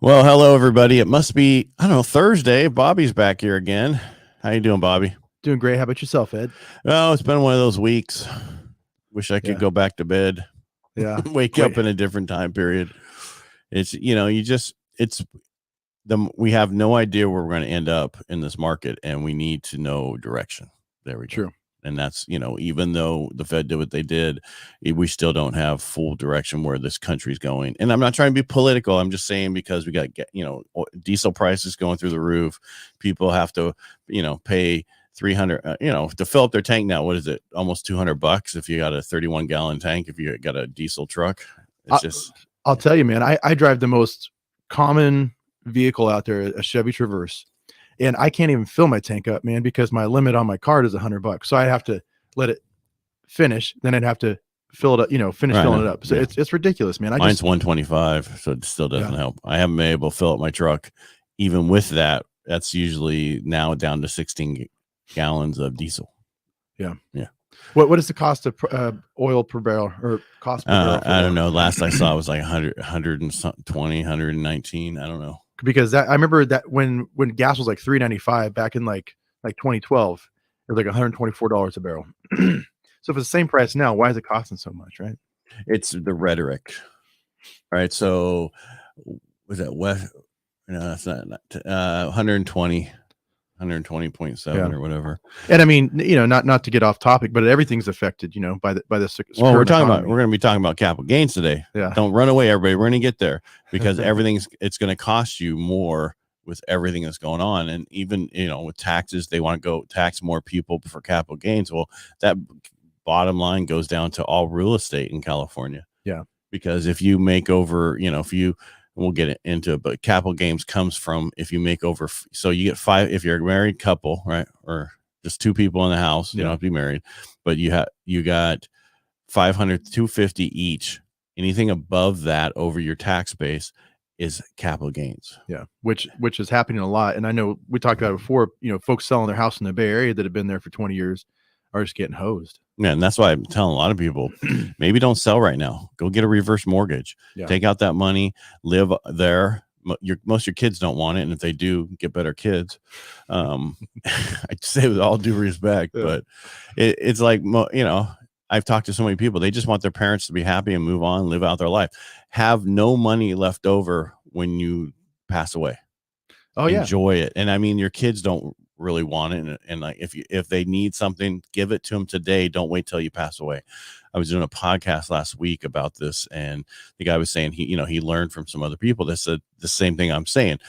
Well, hello everybody. It must be, I don't know, Thursday. Bobby's back here again. How you doing, Bobby? Doing great. How about yourself, Ed? Oh, it's been one of those weeks. Wish I could Yeah. go back to bed. Yeah. Wake up in a different time period. It's we have no idea where we're going to end up in this market, and we need to know direction. There we go. True. And that's, even though the Fed did what they did, we still don't have full direction where this country's going. And I'm not trying to be political. I'm just saying because we got, diesel prices going through the roof. People have to, pay 300, to fill up their tank now. What is it? Almost $200 if you got a 31-gallon tank, if you got a diesel truck. It's I'll tell you, man, I drive the most common vehicle out there, a Chevy Traverse. And I can't even fill my tank up, man, because my limit on my card is $100. So I have to let it finish. Then I'd have to fill it up, finish filling it up. So it's ridiculous, man. Mine's 125, so it still doesn't help. I haven't been able to fill up my truck. Even with that, that's usually now down to 16 gallons of diesel. Yeah. Yeah. What is the cost of oil per barrel or cost per barrel? I don't know. Last I saw it was like 120, 119. I don't know. Because I remember that when gas was like $3.95 back in like 2012, it was like $124 a barrel. So if it's the same price now, why is it costing so much, right? It's the rhetoric. All right. So was that West? No, that's not 120. 120.7 or whatever. And I mean, not to get off topic, but everything's affected, by the well, we're going to be talking about capital gains today. Yeah. Don't run away, everybody. We're going to get there because it's going to cost you more with everything that's going on. And even, with taxes, they want to go tax more people for capital gains. Well, that bottom line goes down to all real estate in California. Yeah. Because if you make over, we'll get into it, but capital gains comes from if you make over, so you get 5 if you're a married couple, right, or just 2 people in the house. You don't have to be married, but you got 500, 250 each. Anything above that over your tax base is capital gains. Yeah, which is happening a lot. And I know we talked about it before. Folks selling their house in the Bay Area that have been there for 20 years are just getting hosed. Yeah, and that's why I'm telling a lot of people, maybe don't sell right now. Go get a reverse mortgage. Yeah. Take out that money, live there. Most of your kids don't want it, and if they do, get better kids. I'd say with all due respect, but it's like, I've talked to so many people. They just want their parents to be happy and move on, live out their life. Have no money left over when you pass away. Oh, yeah. Enjoy it. And I mean, your kids don't really want it, and like if they need something, give it to them today. Don't wait till you pass away. I was doing a podcast last week about this, and the guy was saying he learned from some other people that said the same thing I'm saying.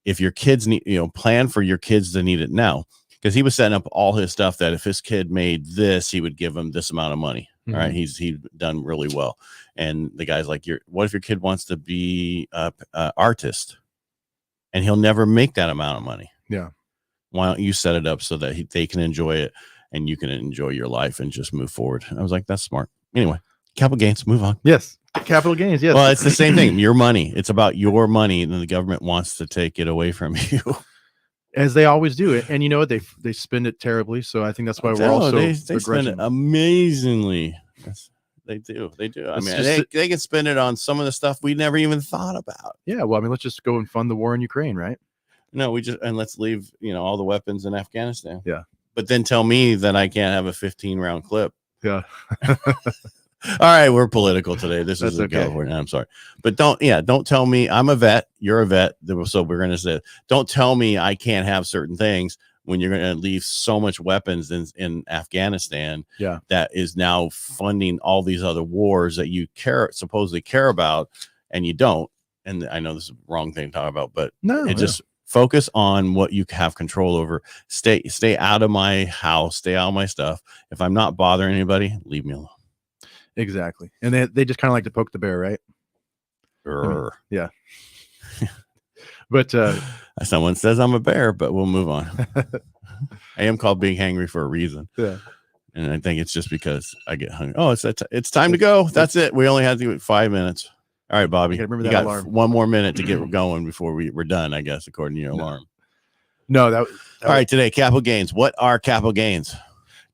If your kids need, plan for your kids to need it now, because he was setting up all his stuff that if his kid made this, he would give him this amount of money. Mm-hmm. All right, he's done really well. And the guy's like, what if your kid wants to be a artist and he'll never make that amount of money? Yeah. Why don't you set it up so that they can enjoy it and you can enjoy your life and just move forward? I was like, that's smart. Anyway, capital gains, move on. Yes. Capital gains. Yes. Well, it's the same thing. Your money. It's about your money, and the government wants to take it away from you. As they always do. And they spend it terribly. So I think that's why we're also they spend it amazingly. They do. I mean, they can spend it on some of the stuff we never even thought about. Yeah. Well, I mean, let's just go and fund the war in Ukraine, right? No, let's leave, all the weapons in Afghanistan. Yeah. But then tell me that I can't have a 15-round clip. Yeah. All right. We're political today. This is okay. California. I'm sorry. But don't tell me I'm a vet. You're a vet. So we're going to say, don't tell me I can't have certain things when you're going to leave so much weapons in Afghanistan. Yeah. That is now funding all these other wars that you supposedly care about, and you don't. And I know this is the wrong thing to talk about, but just focus on what you have control over. Stay out of my house. Stay out of my stuff. If I'm not bothering anybody, leave me alone. Exactly. And they just kind of like to poke the bear, right? I mean, yeah. But someone says I'm a bear, but we'll move on. I am called Big Hangry for a reason. Yeah. And I think it's just because I get hungry. Oh, it's time to go. That's it. We only had to do 5 minutes. All right, Bobby, you got alarm. 1 more minute to get going before we're done, I guess, according to your alarm. No, all right, today, capital gains. What are capital gains?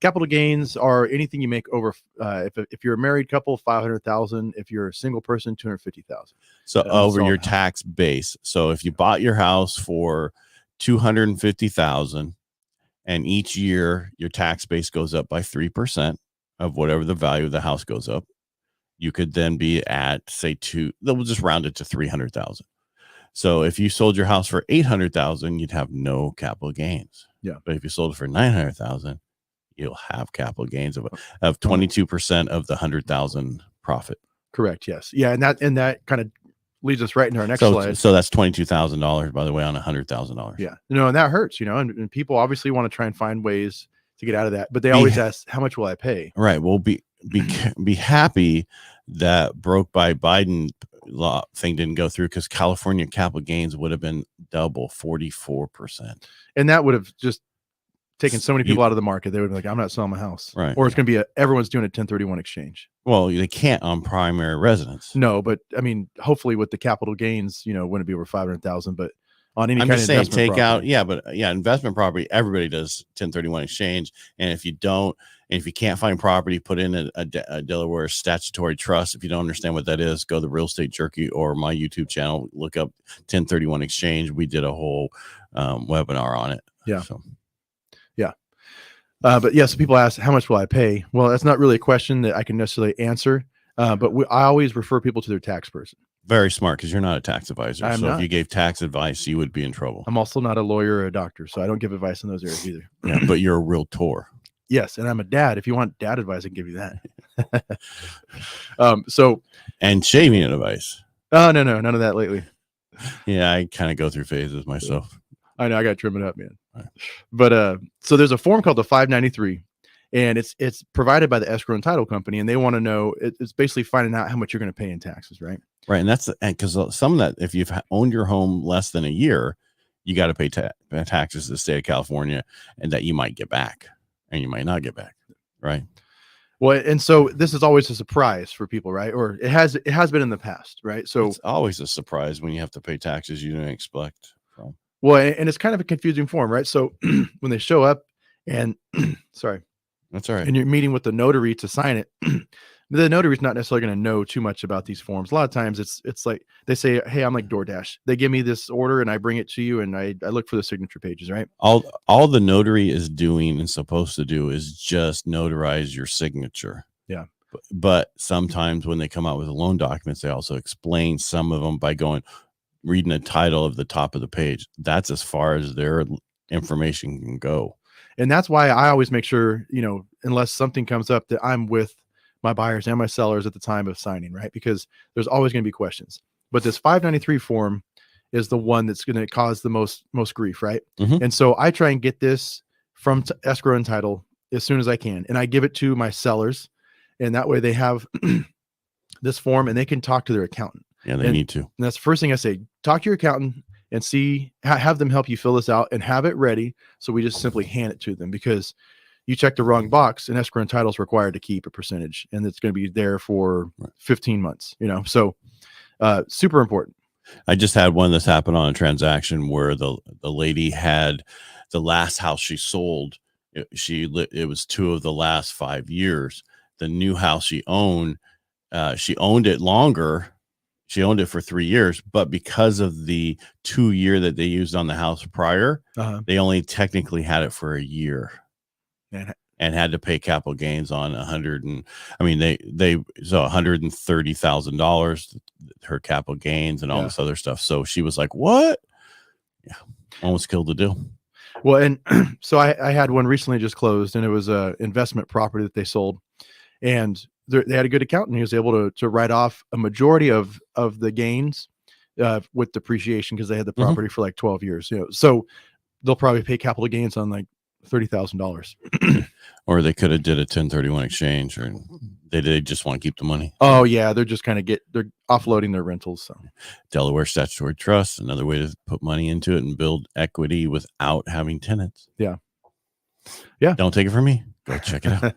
Capital gains are anything you make over, if you're a married couple, 500,000. If you're a single person, 250,000. So over your tax base. So if you bought your house for 250,000, and each year your tax base goes up by 3% of whatever the value of the house goes up, you could then be at, say, we'll just round it to 300,000. So if you sold your house for 800,000, you'd have no capital gains. Yeah. But if you sold it for 900,000, you'll have capital gains of 22% of the 100,000 profit. Correct. Yes. Yeah. And that kind of leads us right into our next slide. So that's $22,000, by the way, on $100,000. Yeah. And that hurts, and people obviously want to try and find ways to get out of that, but they always ask, how much will I pay? Right. Well, be happy that broke by Biden law thing didn't go through, because California capital gains would have been double, 44%. And that would have just taken so many people out of the market. They would be like, I'm not selling my house. Right. Or it's going to be everyone's doing a 1031 exchange. Well, they can't on primary residence. No, but I mean, hopefully with the capital gains, wouldn't be over 500,000, but on any I'm kind just of saying, investment property. Investment property, everybody does 1031 exchange. And if you don't, and if you can't find property, put in a Delaware statutory trust. If you don't understand what that is, go to Real Estate Jerky or my YouTube channel, look up 1031 exchange. We did a whole webinar on it. Yeah. So. Yeah. But yes, people ask, how much will I pay? Well, that's not really a question that I can necessarily answer. But I always refer people to their tax person. Very smart, because you're not a tax advisor. I'm not. If you gave tax advice, you would be in trouble. I'm also not a lawyer or a doctor, so I don't give advice in those areas either. Yeah, but you're a realtor. Yes, and I'm a dad. If you want dad advice, I can give you that. And shaving advice. Oh, no, none of that lately. Yeah, I kind of go through phases myself. I know, I got to trim it up, man. Right. But so there's a form called the 593, and it's provided by the escrow and title company, and they want to know, it's basically finding out how much you're going to pay in taxes, right? Right, and that's because some of that, if you've owned your home less than a year, you got to pay taxes to the state of California, and that you might get back, and you might not get back, right? Well, and so this is always a surprise for people, right? Or it has been in the past, right? So it's always a surprise when you have to pay taxes you didn't expect from. Well, and it's kind of a confusing form, right? So when they show up and sorry, that's all right, and you're meeting with the notary to sign it, the notary's not necessarily going to know too much about these forms. A lot of times it's like they say, hey, I'm like DoorDash. They give me this order and I bring it to you, and I look for the signature pages, right? All the notary is doing and supposed to do is just notarize your signature. Yeah. But sometimes when they come out with the loan documents, they also explain some of them by reading the title of the top of the page. That's as far as their information can go. And that's why I always make sure, unless something comes up, that I'm with my buyers and my sellers at the time of signing, right? Because there's always going to be questions. But this 593 form is the one that's going to cause the most grief, right? Mm-hmm. And so I try and get this from escrow and title as soon as I can, and I give it to my sellers, and that way they have this form and they can talk to their accountant. Yeah, they need to. And that's the first thing I say: talk to your accountant and have them help you fill this out and have it ready. So we just simply hand it to them, because you check the wrong box, and escrow and title is required to keep a percentage, and it's going to be there for 15 months, So super important. I just had one that's happened on a transaction where the lady had the last house she sold. It was 2 of the last 5 years. The new house she owned it longer. She owned it for 3 years, but because of the 2 year that they used on the house prior, they only technically had it for a year. And had to pay capital gains on $130,000, her capital gains and all this other stuff. So she was like, what? Yeah. Almost killed the deal. Well, and so I had one recently just closed, and it was a investment property that they sold, and they had a good accountant. He was able to write off a majority of the gains with depreciation, because they had the property for like 12 years, so they'll probably pay capital gains on like $30,000. Or they could have did a 1031 exchange, or they just want to keep the money. Oh yeah, they're just they're offloading their rentals. So Delaware statutory trust, another way to put money into it and build equity without having tenants. Yeah. Don't take it from me. Go check it out.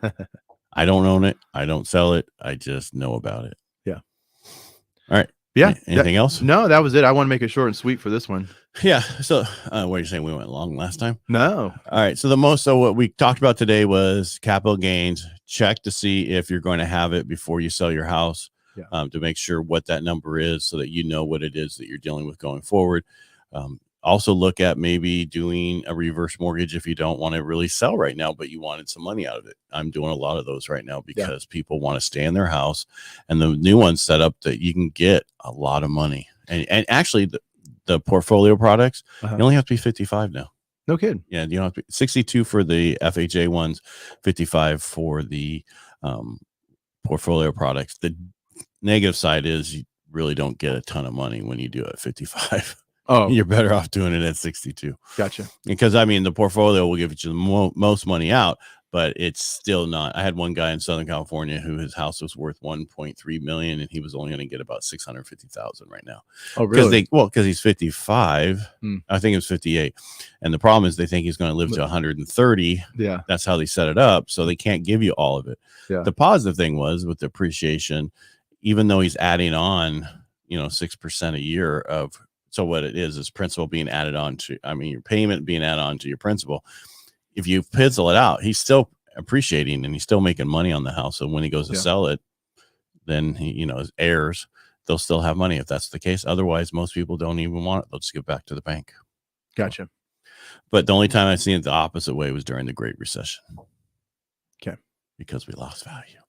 I don't own it. I don't sell it. I just know about it. Yeah. All right. Yeah. Anything else? No, that was it. I want to make it short and sweet for this one. Yeah. So what are you saying? We went long last time? No. All right. So what we talked about today was capital gains. Check to see if you're going to have it before you sell your house, to make sure what that number is so that you know what it is that you're dealing with going forward. Also look at maybe doing a reverse mortgage if you don't want to really sell right now, but you wanted some money out of it. I'm doing a lot of those right now because people want to stay in their house, and the new one's set up that you can get a lot of money. And actually the portfolio products, you only have to be 55 now. No kidding. Yeah. You don't have to be 62 for the FHA ones, 55 for the portfolio products. The negative side is you really don't get a ton of money when you do it at 55. Oh, you're better off doing it at 62. Gotcha. Because I mean, the portfolio will give you the most money out, but it's still not. I had one guy in Southern California who his house was worth 1.3 million, and he was only going to get about 650,000 right now. Oh, really? Because he's 55. I think it was 58, and the problem is they think he's going to live to 130. Yeah, that's how they set it up, so they can't give you all of it. Yeah. The positive thing was with the appreciation, even though he's adding on, 6% a year of. So what it is principal being added on to, your payment being added on to your principal. If you pencil it out, he's still appreciating and he's still making money on the house. So when he goes to sell it, then he, his heirs, they'll still have money if that's the case. Otherwise, most people don't even want it. They'll just give it back to the bank. Gotcha. But the only time I've seen it the opposite way was during the Great Recession. Okay. Because we lost value.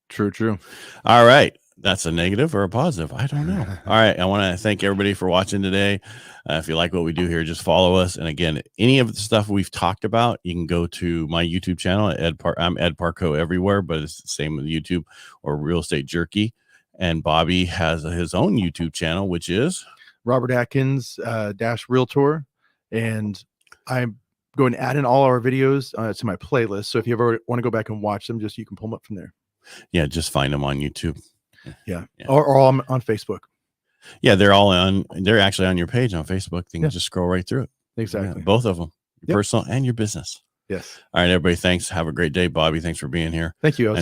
True. All right. That's a negative or a positive. I don't know. All right. I want to thank everybody for watching today. If you like what we do here, just follow us. And again, any of the stuff we've talked about, you can go to my YouTube channel. I'm Ed Parcaut everywhere, but it's the same with YouTube or Real Estate Jerky. And Bobby has his own YouTube channel, which is Robert Atkins Realtor. And I'm going to add in all our videos to my playlist. So if you ever want to go back and watch them, you can pull them up from there. Yeah. Just find them on YouTube. Yeah. Or on Facebook. Yeah, they're actually on your page on Facebook. You can just scroll right through it. Exactly. Yeah, both of them, your personal and your business. Yes. All right, everybody. Thanks. Have a great day. Bobby, thanks for being here. Thank you.